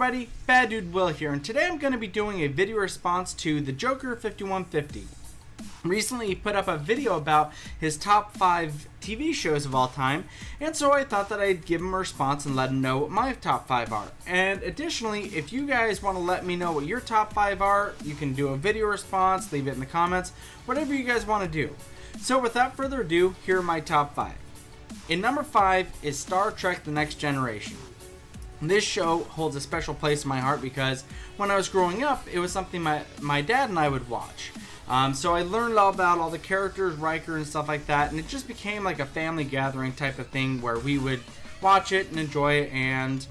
everybody, Bad Dude Will here, and today I'm going to be doing a video response to TheJoker5150. Recently he put up a video about his top 5 TV shows of all time, and so I thought that I'd give him a response and let him know what my top 5 are. And additionally, if you guys want to let me know what your top 5 are, you can do a video response, leave it in the comments, whatever you guys want to do. So without further ado, here are my top 5. In number 5 is Star Trek: The Next Generation. This show holds a special place in my heart because when I was growing up, it was something my dad and I would watch. So I learned all about all the characters, Riker and stuff like that, and it just became like a family gathering type of thing where we would watch it and enjoy it. And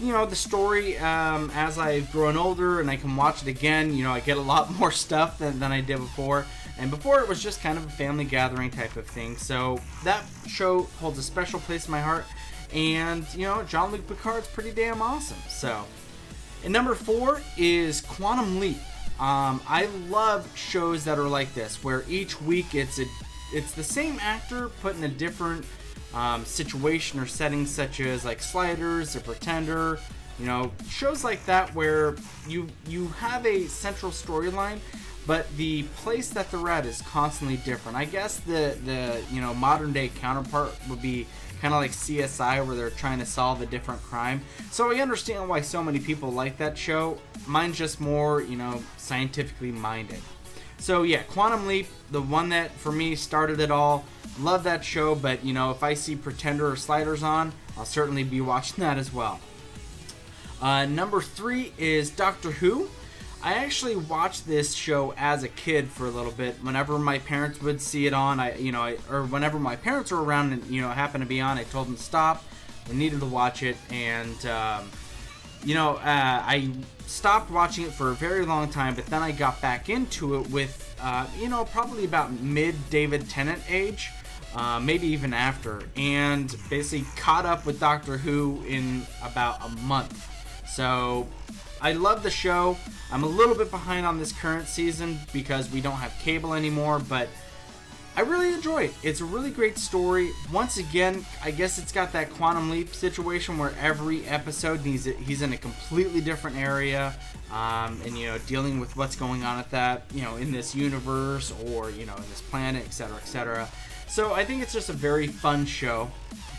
you know, the story, as I've grown older and I can watch it again, you know, I get a lot more stuff than I did before. And before it was just kind of a family gathering type of thing. So that show holds a special place in my heart. And, you know, Jean-Luc Picard's pretty damn awesome. So, and number 4 is Quantum Leap. I love shows that are like this, where each week it's the same actor put in a different situation or setting, such as like Sliders, The Pretender. You know, shows like that where you have a central storyline, but the place that they're at is constantly different. I guess the you know, modern day counterpart would be kind of like CSI, where they're trying to solve a different crime. So I understand why so many people like that show. Mine's just more, you know, scientifically minded. So yeah, Quantum Leap, the one that for me started it all. Love that show, but you know, if I see Pretender or Sliders on, I'll certainly be watching that as well. Number 3 is Doctor Who. I actually watched this show as a kid for a little bit. Whenever my parents would see it on, or whenever my parents were around and, you know, it happened to be on, I told them to stop. I needed to watch it, and you know, I stopped watching it for a very long time, but then I got back into it with, you know, probably about mid David Tennant age, maybe even after, and basically caught up with Doctor Who in about a month. So I love the show. I'm a little bit behind on this current season because we don't have cable anymore, but I really enjoy it. It's a really great story. Once again, I guess it's got that Quantum Leap situation where every episode he's in a completely different area, and you know, dealing with what's going on at that, you know, in this universe or, you know, in this planet, etc., etc. So I think it's just a very fun show,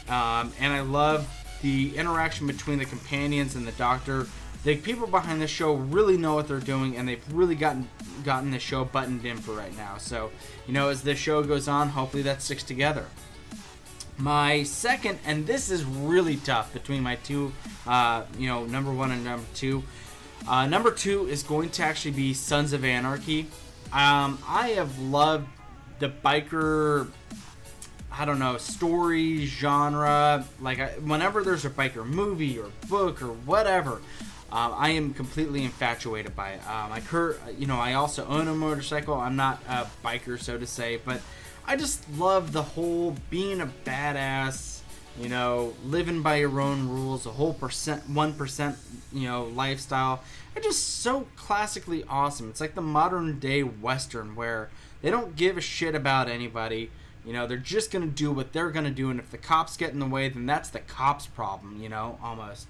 and I love the interaction between the companions and the Doctor. The people behind the show really know what they're doing, and they've really gotten the show buttoned in for right now. So, you know, as the show goes on, hopefully that sticks together. My second, and this is really tough between my two, you know, number 1 and number 2. Number 2 is going to actually be Sons of Anarchy. I have loved the biker, I don't know, story genre. Like, whenever there's a biker movie or book or whatever, I am completely infatuated by it. You know, I also own a motorcycle. I'm not a biker, so to say, but I just love the whole being a badass, you know, living by your own rules, the whole 1%, you know, lifestyle. It's just so classically awesome. It's like the modern day Western where they don't give a shit about anybody. You know, they're just going to do what they're going to do, and if the cops get in the way, then that's the cops' problem, you know, almost.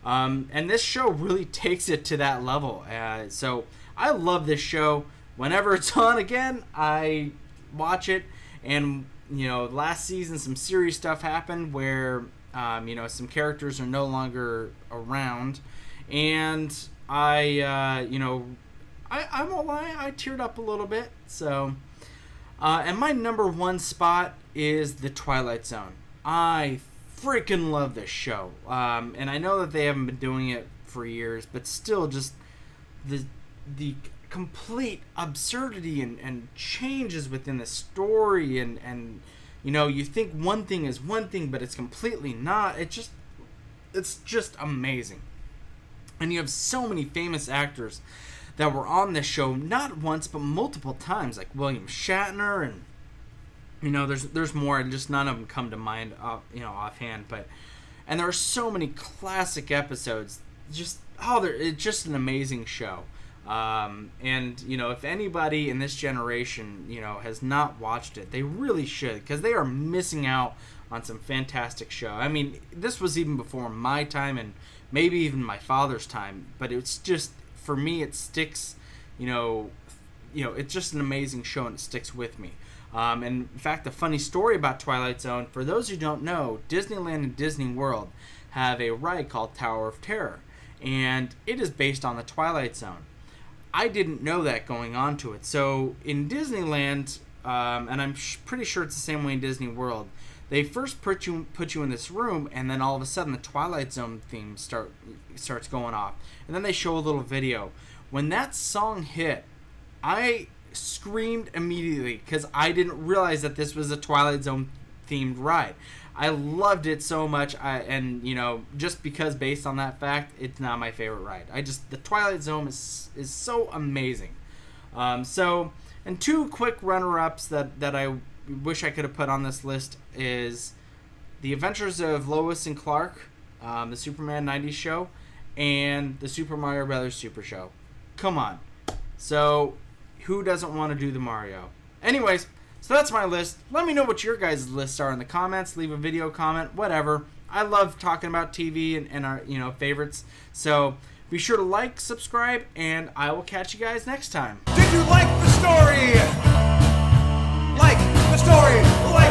And this show really takes it to that level. So I love this show. Whenever it's on again, I watch it. And, you know, last season some serious stuff happened where, you know, some characters are no longer around. And you know, I won't lie, I teared up a little bit. So, and my number 1 spot is The Twilight Zone. I freaking love this show, and I know that they haven't been doing it for years, but still, just the complete absurdity and changes within the story, and you know, you think one thing is one thing, but it's completely not. It's just amazing, and you have so many famous actors that were on this show not once but multiple times, like William Shatner, and you know, there's more, and just none of them come to mind, you know, offhand. And there are so many classic episodes. It's just an amazing show. And you know, if anybody in this generation, you know, has not watched it, they really should, because they are missing out on some fantastic show. I mean, this was even before my time, and maybe even my father's time. But it's just, for me, it sticks. It's just an amazing show, and it sticks with me. And in fact, a funny story about Twilight Zone, for those who don't know, Disneyland and Disney World have a ride called Tower of Terror, and it is based on the Twilight Zone. I didn't know that going on to it. So in Disneyland, and I'm pretty sure it's the same way in Disney World, they first put you in this room, and then all of a sudden the Twilight Zone theme starts going off, and then they show a little video. When that song hit, I screamed immediately because I didn't realize that this was a Twilight Zone themed ride. I loved it so much, just because based on that fact, it's not my favorite ride. The Twilight Zone is so amazing. And two quick runner-ups that I wish I could have put on this list is The Adventures of Lois and Clark, the Superman 90s show, and the Super Mario Brothers Super Show. Come on. So, who doesn't want to do the Mario? Anyways, so that's my list. Let me know what your guys' lists are in the comments. Leave a video comment, whatever. I love talking about TV and our favorites. So be sure to like, subscribe, and I will catch you guys next time. Did you like the story? Like the story. Like